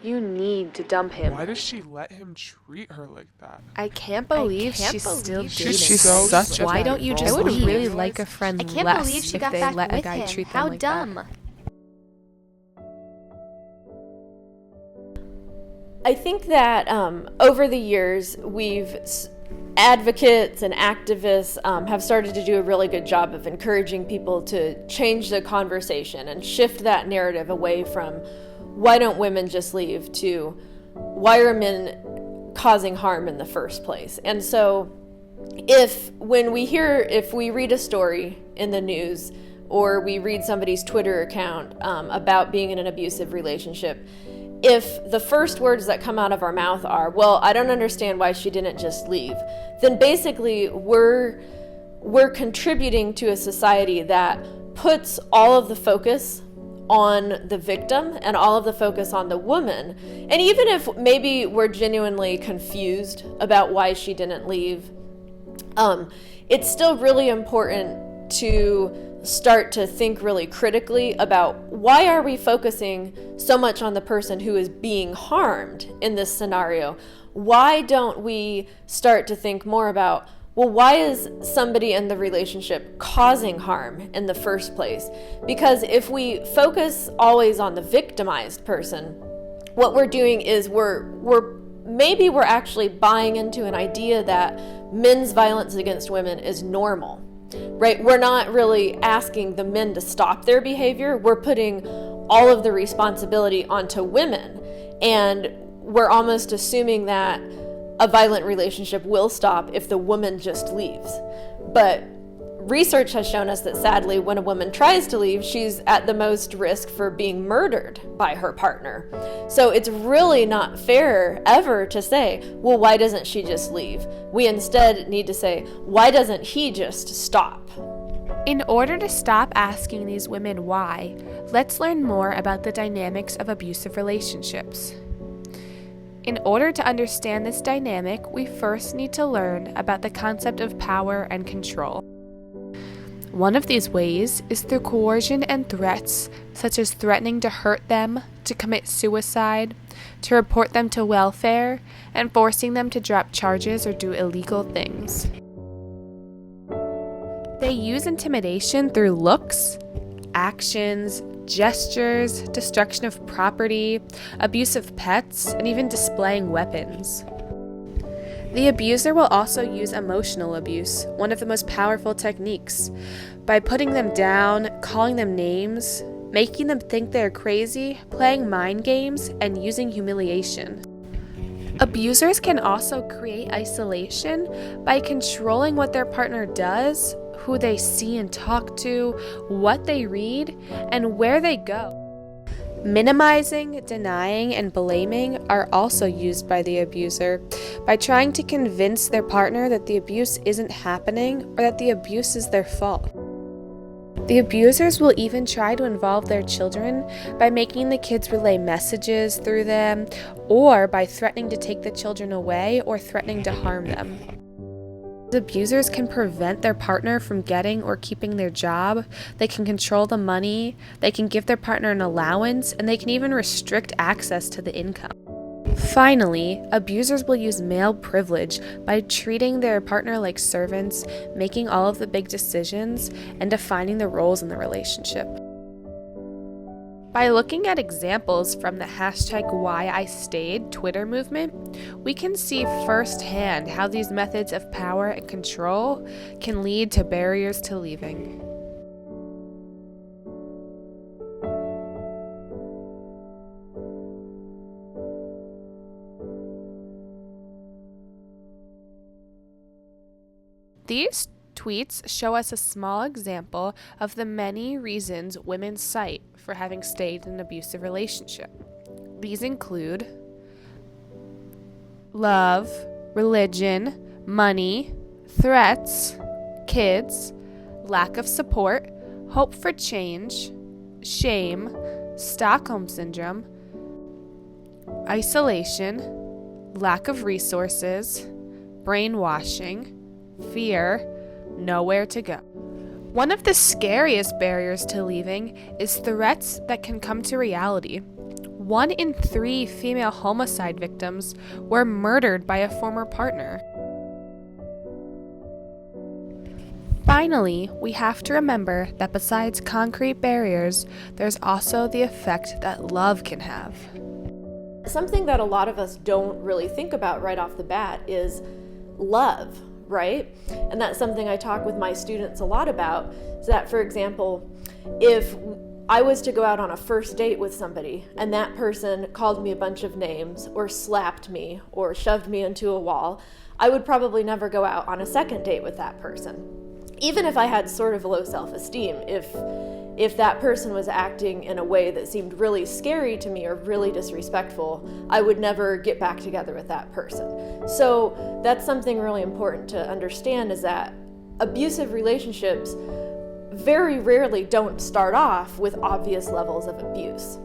You need to dump him. Why does she let him treat her like that? I can't believe she's still dating. She's such a Why don't you just I would leave? really like a friend I can't less believe she if got they back let a with guy him. treat them How like dumb. that. I think that over the years, advocates and activists have started to do a really good job of encouraging people to change the conversation and shift that narrative away from why don't women just leave to why are men causing harm in the first place. And so if we read a story in the news or we read somebody's Twitter account about being in an abusive relationship, if the first words that come out of our mouth are, well, I don't understand why she didn't just leave, then basically we're contributing to a society that puts all of the focus on the victim and all of the focus on the woman. And even if maybe we're genuinely confused about why she didn't leave, it's still really important to start to think really critically about why are we focusing so much on the person who is being harmed in this scenario? Why don't we start to think more about, well, why is somebody in the relationship causing harm in the first place? Because if we focus always on the victimized person, what we're doing is we're actually buying into an idea that men's violence against women is normal. Right? We're not really asking the men to stop their behavior. We're putting all of the responsibility onto women. And we're almost assuming that a violent relationship will stop if the woman just leaves. But research has shown us that sadly, when a woman tries to leave, she's at the most risk for being murdered by her partner. So it's really not fair ever to say, well, why doesn't she just leave? We instead need to say, why doesn't he just stop? In order to stop asking these women why, let's learn more about the dynamics of abusive relationships. In order to understand this dynamic, we first need to learn about the concept of power and control. One of these ways is through coercion and threats, such as threatening to hurt them, to commit suicide, to report them to welfare, and forcing them to drop charges or do illegal things. They use intimidation through looks, actions, gestures, destruction of property, abuse of pets, and even displaying weapons. The abuser will also use emotional abuse, one of the most powerful techniques, by putting them down, calling them names, making them think they're crazy, playing mind games, and using humiliation. Abusers can also create isolation by controlling what their partner does, who they see and talk to, what they read, and where they go. Minimizing, denying, and blaming are also used by the abuser by trying to convince their partner that the abuse isn't happening or that the abuse is their fault. The abusers will even try to involve their children by making the kids relay messages through them or by threatening to take the children away or threatening to harm them. Abusers can prevent their partner from getting or keeping their job, they can control the money, they can give their partner an allowance, and they can even restrict access to the income. Finally, abusers will use male privilege by treating their partner like servants, making all of the big decisions, and defining the roles in the relationship. By looking at examples from the #WhyIStayed Twitter movement, we can see firsthand how these methods of power and control can lead to barriers to leaving. These tweets show us a small example of the many reasons women cite for having stayed in an abusive relationship. These include love, religion, money, threats, kids, lack of support, hope for change, shame, Stockholm Syndrome, isolation, lack of resources, brainwashing, fear, nowhere to go. One of the scariest barriers to leaving is threats that can come to reality. 1 in 3 female homicide victims were murdered by a former partner. Finally, we have to remember that besides concrete barriers, there's also the effect that love can have. Something that a lot of us don't really think about right off the bat is love, right? And that's something I talk with my students a lot about, is that, for example, if I was to go out on a first date with somebody and that person called me a bunch of names or slapped me or shoved me into a wall, I would probably never go out on a second date with that person. Even if I had sort of low self-esteem, if that person was acting in a way that seemed really scary to me or really disrespectful, I would never get back together with that person. So that's something really important to understand, is that abusive relationships very rarely don't start off with obvious levels of abuse.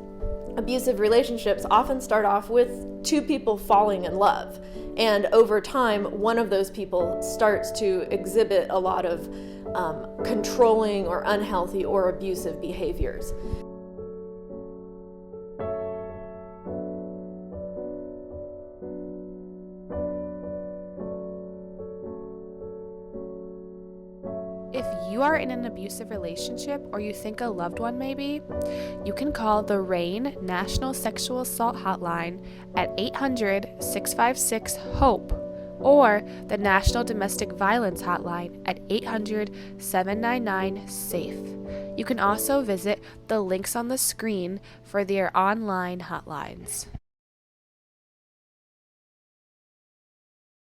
Abusive relationships often start off with two people falling in love. And over time, one of those people starts to exhibit a lot of controlling or unhealthy or abusive behaviors. If you are in an abusive relationship or you think a loved one may be, you can call the RAINN National Sexual Assault Hotline at 800-656-HOPE or the National Domestic Violence Hotline at 800-799-SAFE. You can also visit the links on the screen for their online hotlines.